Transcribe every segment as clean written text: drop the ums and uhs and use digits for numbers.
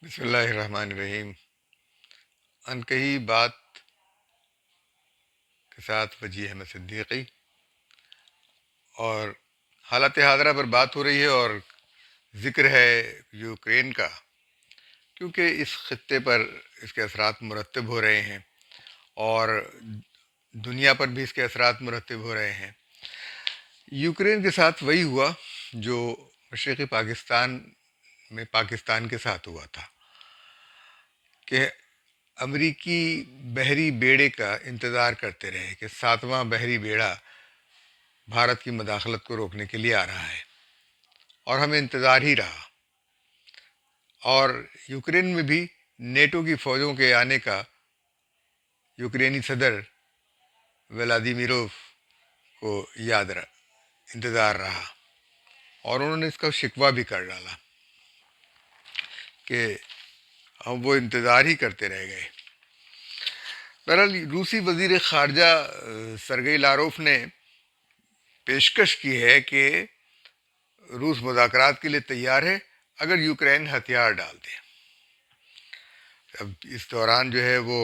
بسم اللہ الرحمن الرحیم۔ انکہی بات کے ساتھ وجیح احمد صدیقی، اور حالت حاضرہ پر بات ہو رہی ہے اور ذکر ہے یوکرین کا، کیونکہ اس خطے پر اس کے اثرات مرتب ہو رہے ہیں اور دنیا پر بھی اس کے اثرات مرتب ہو رہے ہیں۔ یوکرین کے ساتھ وہی ہوا جو مشرقی پاکستان میں پاکستان کے ساتھ ہوا تھا کہ امریکی بحری بیڑے کا انتظار کرتے رہے کہ ساتواں بحری بیڑا بھارت کی مداخلت کو روکنے کے لیے آ رہا ہے، اور ہمیں انتظار ہی رہا۔ اور یوکرین میں بھی نیٹو کی فوجوں کے آنے کا یوکرینی صدر ولادیمیروف کو انتظار رہا، اور انہوں نے اس کا شکوہ بھی کر ڈالا کہ ہم وہ انتظار ہی کرتے رہ گئے۔ بہرحال روسی وزیر خارجہ سرگئی لاروف نے پیشکش کی ہے کہ روس مذاکرات کے لیے تیار ہے اگر یوکرین ہتھیار ڈال دے۔ اب اس دوران جو ہے وہ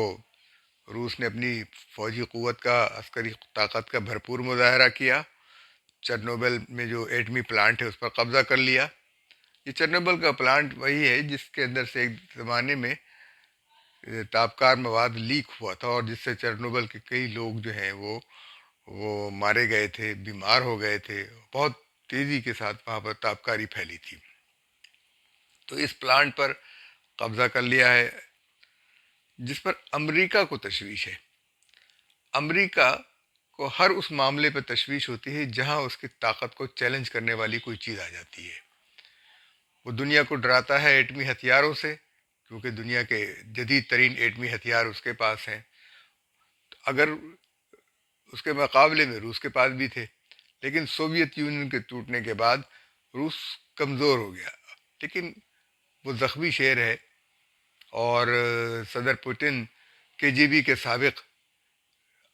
روس نے اپنی فوجی قوت کا، عسکری طاقت کا بھرپور مظاہرہ کیا۔ چرنوبل میں جو ایٹمی پلانٹ ہے اس پر قبضہ کر لیا۔ یہ چرنوبل کا پلانٹ وہی ہے جس کے اندر سے ایک زمانے میں تابکار مواد لیک ہوا تھا، اور جس سے چرنوبل کے کئی لوگ جو ہیں وہ مارے گئے تھے، بیمار ہو گئے تھے۔ بہت تیزی کے ساتھ وہاں پر تابکاری پھیلی تھی۔ تو اس پلانٹ پر قبضہ کر لیا ہے، جس پر امریکہ کو تشویش ہے۔ امریکہ کو ہر اس معاملے پر تشویش ہوتی ہے جہاں اس کی طاقت کو چیلنج کرنے والی کوئی چیز آ جاتی ہے۔ وہ دنیا کو ڈراتا ہے ایٹمی ہتھیاروں سے، کیونکہ دنیا کے جدید ترین ایٹمی ہتھیار اس کے پاس ہیں۔ اگر اس کے مقابلے میں روس کے پاس بھی تھے، لیکن سوویت یونین کے ٹوٹنے کے بعد روس کمزور ہو گیا، لیکن وہ زخمی شیر ہے۔ اور صدر پوٹن کے جی بی کے سابق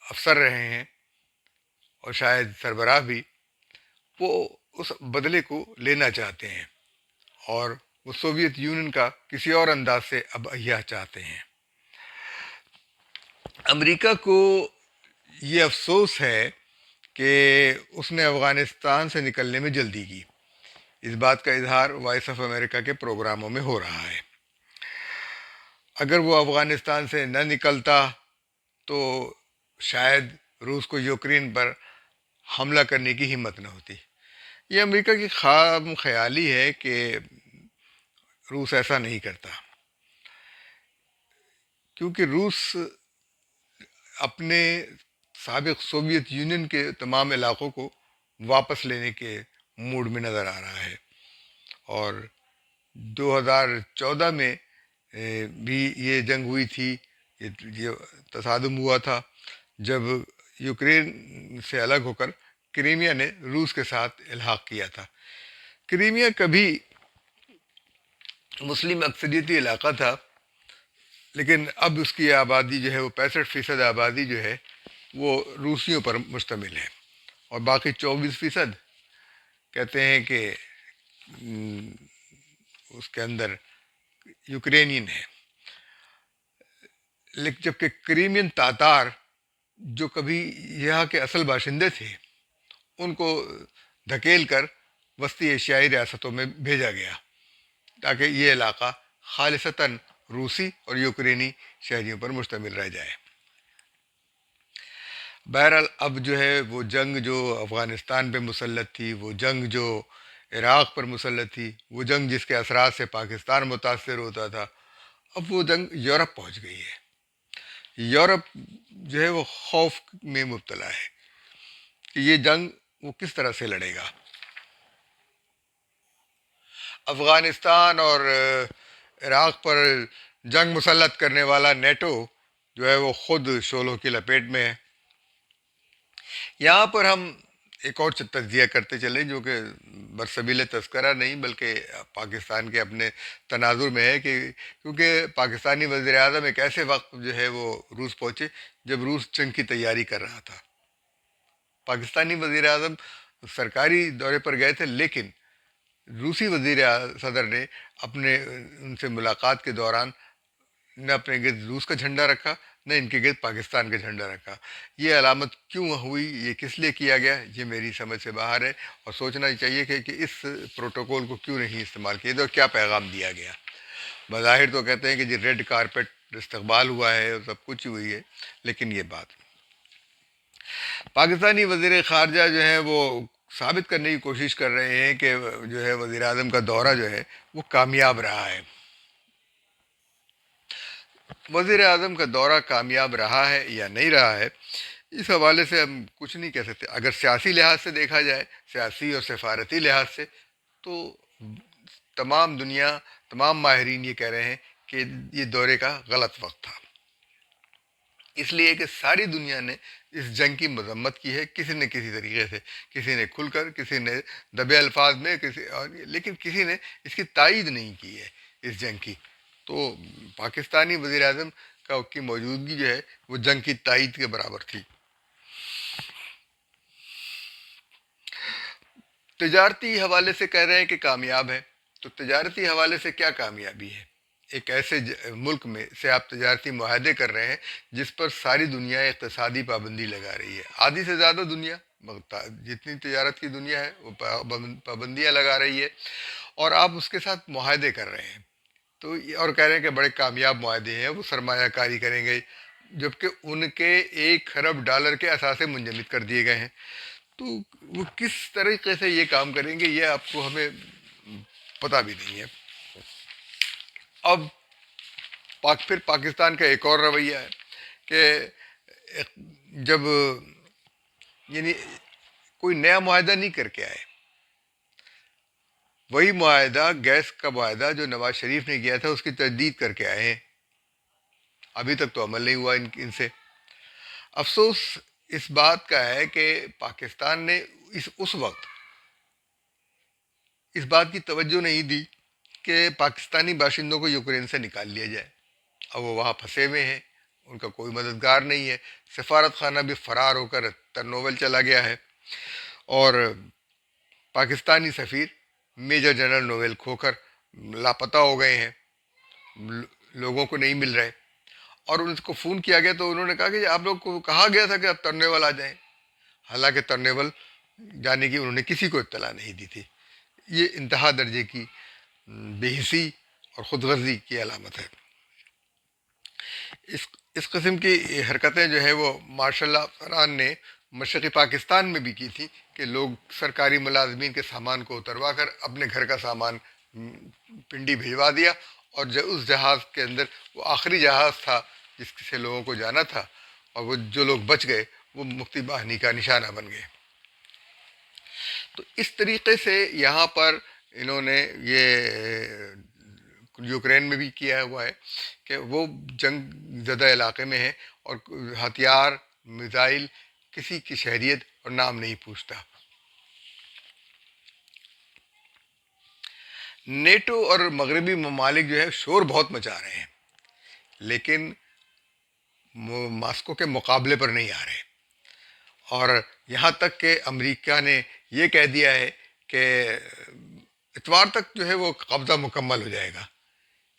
افسر رہے ہیں اور شاید سربراہ بھی، وہ اس بدلے کو لینا چاہتے ہیں، اور وہ سوویت یونین کا کسی اور انداز سے اب احیا چاہتے ہیں۔ امریکہ کو یہ افسوس ہے کہ اس نے افغانستان سے نکلنے میں جلدی کی۔ اس بات کا اظہار وائس آف امریکہ کے پروگراموں میں ہو رہا ہے۔ اگر وہ افغانستان سے نہ نکلتا تو شاید روس کو یوکرین پر حملہ کرنے کی ہمت نہ ہوتی۔ یہ امریکہ کی خام خیالی ہے کہ روس ایسا نہیں کرتا، کیونکہ روس اپنے سابق سوویت یونین کے تمام علاقوں کو واپس لینے کے موڈ میں نظر آ رہا ہے۔ اور 2014 میں بھی یہ جنگ ہوئی تھی، یہ تصادم ہوا تھا جب یوکرین سے الگ ہو کر کرائمیا نے روس کے ساتھ الحاق کیا تھا۔ کرائمیا کبھی مسلم اکثریتی علاقہ تھا، لیکن اب اس کی آبادی جو ہے وہ 65% آبادی جو ہے وہ روسیوں پر مشتمل ہے، اور باقی 24% کہتے ہیں کہ اس کے اندر یوکرینین ہے۔ لیکن جبکہ کریمین تاتار جو کبھی یہاں کے اصل باشندے تھے، ان کو دھکیل کر وسطی ایشیائی ریاستوں میں بھیجا گیا تاکہ یہ علاقہ خالصتاً روسی اور یوکرینی شہریوں پر مشتمل رہ جائے۔ بہرحال اب جو ہے وہ جنگ جو افغانستان پہ مسلط تھی، وہ جنگ جو عراق پر مسلط تھی، وہ جنگ جس کے اثرات سے پاکستان متاثر ہوتا تھا، اب وہ جنگ یورپ پہنچ گئی ہے۔ یورپ جو ہے وہ خوف میں مبتلا ہے کہ یہ جنگ وہ کس طرح سے لڑے گا۔ افغانستان اور عراق پر جنگ مسلط کرنے والا نیٹو جو ہے وہ خود شعلوں کی لپیٹ میں ہے۔ یہاں پر ہم ایک اور تجزیہ کرتے چلیں جو کہ برسبیل تذکرہ نہیں بلکہ پاکستان کے اپنے تناظر میں ہے، کہ کیونکہ پاکستانی وزیر اعظم ایک ایسے وقت جو ہے وہ روس پہنچے جب روس جنگ کی تیاری کر رہا تھا۔ پاکستانی وزیر اعظم سرکاری دورے پر گئے تھے، لیکن روسی وزیر صدر نے اپنے ان سے ملاقات کے دوران نہ اپنے گرد روس کا جھنڈا رکھا، نہ ان کے گرد پاکستان کا جھنڈا رکھا۔ یہ علامت کیوں ہوئی، یہ کس لیے کیا گیا، یہ میری سمجھ سے باہر ہے، اور سوچنا چاہیے کہ اس پروٹوکول کو کیوں نہیں استعمال کیا اور کیا پیغام دیا گیا۔ بظاہر تو کہتے ہیں کہ جی ریڈ کارپٹ استقبال ہوا ہے اور سب کچھ ہوئی ہے، لیکن یہ بات پاکستانی وزیر خارجہ جو ہیں وہ ثابت کرنے کی کوشش کر رہے ہیں کہ جو ہے وزیر اعظم کا دورہ جو ہے وہ کامیاب رہا ہے۔ وزیر اعظم کا دورہ کامیاب رہا ہے یا نہیں رہا ہے، اس حوالے سے ہم کچھ نہیں کہہ سکتے۔ اگر سیاسی لحاظ سے دیکھا جائے، سیاسی اور سفارتی لحاظ سے، تو تمام دنیا، تمام ماہرین یہ کہہ رہے ہیں کہ یہ دورے کا غلط وقت تھا، اس لیے کہ ساری دنیا نے اس جنگ کی مذمت کی ہے، کسی نے کسی طریقے سے، کسی نے کھل کر، کسی نے دبے الفاظ میں، لیکن کسی نے اس کی تائید نہیں کی ہے اس جنگ کی۔ تو پاکستانی وزیر اعظم کی موجودگی جو ہے وہ جنگ کی تائید کے برابر تھی۔ تجارتی حوالے سے کہہ رہے ہیں کہ کامیاب ہے، تو تجارتی حوالے سے کیا کامیابی ہے؟ ایک ایسے ملک میں سے آپ تجارتی معاہدے کر رہے ہیں جس پر ساری دنیا اقتصادی پابندی لگا رہی ہے، آدھی سے زیادہ دنیا، جتنی تجارت کی دنیا ہے وہ پابندیاں لگا رہی ہے، اور آپ اس کے ساتھ معاہدے کر رہے ہیں، تو اور کہہ رہے ہیں کہ بڑے کامیاب معاہدے ہیں، وہ سرمایہ کاری کریں گے، جبکہ ان کے 1 ارب ڈالر کے اثاثے منجمد کر دیے گئے ہیں۔ تو وہ کس طریقے سے یہ کام کریں گے، یہ آپ کو ہمیں پتہ بھی نہیں ہے۔ اب پھر پاکستان کا ایک اور رویہ ہے کہ جب یعنی کوئی نیا معاہدہ نہیں کر کے آئے، وہی معاہدہ، گیس کا معاہدہ جو نواز شریف نے کیا تھا اس کی تجدید کر کے آئے ہیں، ابھی تک تو عمل نہیں ہوا ان سے۔ افسوس اس بات کا ہے کہ پاکستان نے اس وقت اس بات کی توجہ نہیں دی کہ پاکستانی باشندوں کو یوکرین سے نکال لیا جائے۔ اب وہ وہاں پھنسے ہوئے ہیں، ان کا کوئی مددگار نہیں ہے، سفارت خانہ بھی فرار ہو کر ترنوول چلا گیا ہے، اور پاکستانی سفیر میجر جنرل نویل کھوکھر لاپتہ ہو گئے ہیں، لوگوں کو نہیں مل رہے، اور ان کو فون کیا گیا تو انہوں نے کہا کہ آپ لوگ کو کہا گیا تھا کہ آپ ترنیول آ جائیں، حالانکہ ترنیول جانے کی انہوں نے کسی کو اطلاع نہیں دی تھی۔ یہ انتہا درجے کی بے حسی اور خود غرضی کی علامت ہے۔ اس قسم کی حرکتیں جو ہے وہ مارشل اللہ افسران نے مشرقی پاکستان میں بھی کی تھی کہ لوگ سرکاری ملازمین کے سامان کو اتروا کر اپنے گھر کا سامان پنڈی بھجوا دیا، اور جو اس جہاز کے اندر وہ آخری جہاز تھا جس سے لوگوں کو جانا تھا، اور وہ جو لوگ بچ گئے وہ مکتی باہنی کا نشانہ بن گئے۔ تو اس طریقے سے یہاں پر انہوں نے یہ یوکرین میں بھی کیا ہوا ہے کہ وہ جنگ زدہ علاقے میں ہے، اور ہتھیار، میزائل، کسی کی شہریت اور نام نہیں پوچھتا۔ نیٹو اور مغربی ممالک جو ہے شور بہت مچا رہے ہیں، لیکن ماسکو کے مقابلے پر نہیں آ رہے، اور یہاں تک کہ امریکہ نے یہ کہہ دیا ہے کہ اتوار تک جو ہے وہ قبضہ مکمل ہو جائے گا۔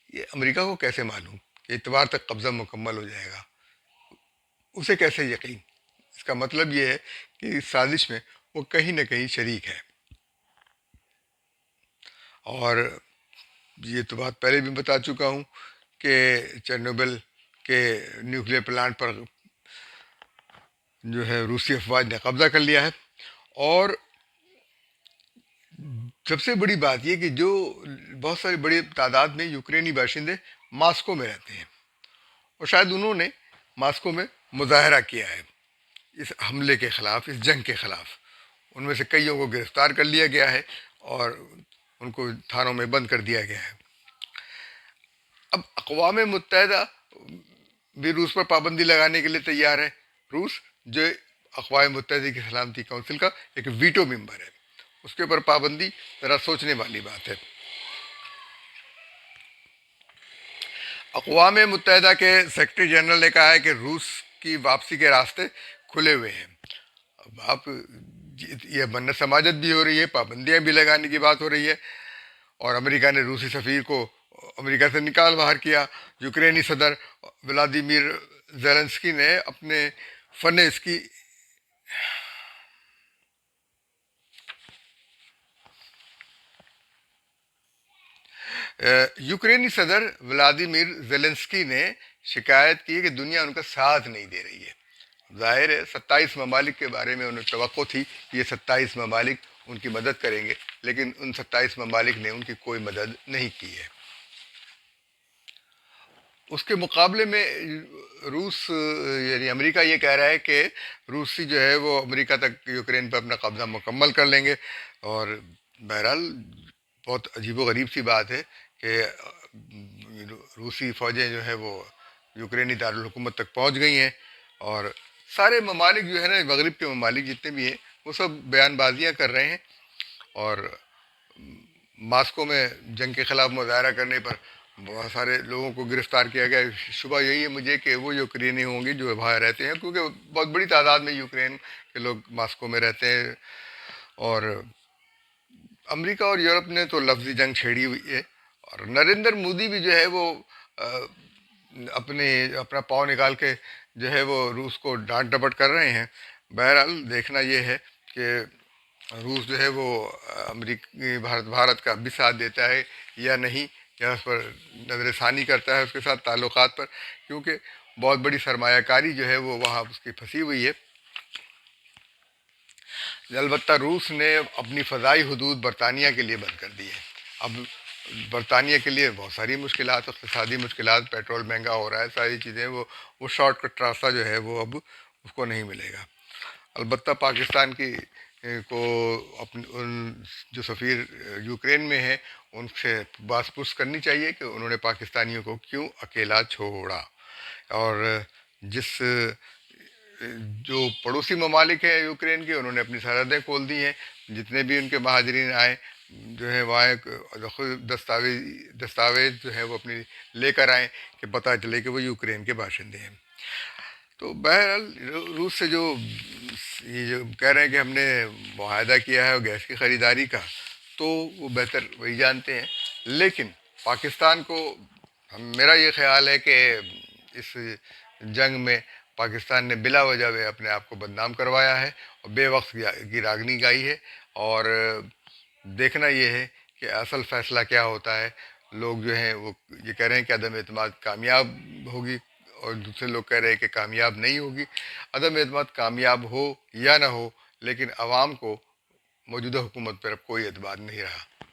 یہ امریکہ کو کیسے معلوم کہ اتوار تک قبضہ مکمل ہو جائے گا؟ اسے کیسے یقین؟ اس کا مطلب یہ ہے کہ اس سازش میں وہ کہیں نہ کہیں شریک ہے، اور یہ تو بات پہلے بھی بتا چکا ہوں کہ چرنوبل کے نیوکلیر پلانٹ پر جو ہے روسی افواج نے قبضہ کر لیا ہے، اور سب سے بڑی بات یہ کہ جو بہت ساری بڑی تعداد میں یوکرینی باشندے ماسکو میں رہتے ہیں، اور شاید انہوں نے ماسکو میں مظاہرہ کیا ہے اس حملے کے خلاف، اس جنگ کے خلاف۔ ان میں سے کئیوں کو گرفتار کر لیا گیا ہے اور ان کو تھانوں میں بند کر دیا گیا ہے۔ اب اقوام متحدہ بھی روس پر پابندی لگانے کے لیے تیار ہے۔ روس جو اقوام متحدہ کی سلامتی کونسل کا ایک ویٹو ممبر ہے، اس کے اوپر پابندی ذرا سوچنے والی بات ہے۔ اقوام متحدہ کے سیکرٹری جنرل نے کہا ہے کہ روس کی واپسی کے راستے کھلے ہوئے ہیں۔ اب آپ یہ منت سماجت بھی ہو رہی ہے، پابندیاں بھی لگانے کی بات ہو رہی ہے، اور امریکہ نے روسی سفیر کو امریکہ سے نکال باہر کیا۔ یوکرینی صدر ولادیمیر زیلنسکی نے اپنے فن اس کی یوکرینی صدر ولادیمیر زیلنسکی نے شکایت کی کہ دنیا ان کا ساتھ نہیں دے رہی ہے۔ ظاہر ہے 27 ممالک کے بارے میں انہیں توقع تھی کہ یہ 27 ممالک ان کی مدد کریں گے، لیکن ان 27 ممالک نے ان کی کوئی مدد نہیں کی ہے۔ اس کے مقابلے میں روس یعنی امریکہ یہ کہہ رہا ہے کہ روسی جو ہے وہ امریکہ تک یوکرین پر اپنا قبضہ مکمل کر لیں گے، اور بہرحال بہت عجیب و غریب سی بات ہے کہ روسی فوجیں جو ہے وہ یوکرینی دارالحکومت تک پہنچ گئی ہیں، اور سارے ممالک جو ہے نا مغرب کے ممالک جتنے بھی ہیں وہ سب بیان بازیاں کر رہے ہیں، اور ماسکو میں جنگ کے خلاف مظاہرہ کرنے پر بہت سارے لوگوں کو گرفتار کیا گیا۔ شبہ یہی ہے مجھے کہ وہ یوکرینی ہوں گے جو وہاں رہتے ہیں، کیونکہ بہت بڑی تعداد میں یوکرین کے لوگ ماسکو میں رہتے ہیں، اور امریکہ اور یورپ نے تو لفظی جنگ چھیڑی ہوئی ہے، اور نریندر مودی بھی جو ہے وہ اپنا پاؤں نکال کے جو ہے وہ روس کو ڈانٹ ڈپٹ کر رہے ہیں۔ بہرحال دیکھنا یہ ہے کہ روس جو ہے وہ امریکی بھارت کا بھی ساتھ دیتا ہے یا نہیں، یا اس پر نظر ثانی کرتا ہے اس کے ساتھ تعلقات پر، کیونکہ بہت بڑی سرمایہ کاری جو ہے وہ وہاں اس کی پھنسی ہوئی ہے۔ البتہ روس نے اپنی فضائی حدود برطانیہ کے لیے بند کر دی ہے۔ اب برطانیہ کے لیے بہت ساری مشکلات، اقتصادی مشکلات، پیٹرول مہنگا ہو رہا ہے، ساری چیزیں، وہ شارٹ کٹ راستہ جو ہے وہ اب اس کو نہیں ملے گا۔ البتہ پاکستان کی کو ان جو سفیر یوکرین میں ہیں ان سے بات پرس کرنی چاہیے کہ انہوں نے پاکستانیوں کو کیوں اکیلا چھوڑا، اور جس جو پڑوسی ممالک ہیں یوکرین کے انہوں نے اپنی سرحدیں کھول دی ہیں، جتنے بھی ان کے مہاجرین آئے جو ہے وہاں خود دستاویز جو ہے وہ اپنی لے کر آئیں کہ پتہ چلے کہ وہ یوکرین کے باشندے ہیں۔ تو بہرحال روس سے یہ جو کہہ رہے ہیں کہ ہم نے معاہدہ کیا ہے گیس کی خریداری کا، تو وہ بہتر وہی جانتے ہیں، لیکن پاکستان کو میرا یہ خیال ہے کہ اس جنگ میں پاکستان نے بلا وجہ اپنے آپ کو بدنام کروایا ہے، اور بے وقت کی راگنی گائی ہے، اور دیکھنا یہ ہے کہ اصل فیصلہ کیا ہوتا ہے۔ لوگ جو ہیں وہ یہ کہہ رہے ہیں کہ عدم اعتماد کامیاب ہوگی، اور دوسرے لوگ کہہ رہے ہیں کہ کامیاب نہیں ہوگی۔ عدم اعتماد کامیاب ہو یا نہ ہو، لیکن عوام کو موجودہ حکومت پر اب کوئی اعتماد نہیں رہا۔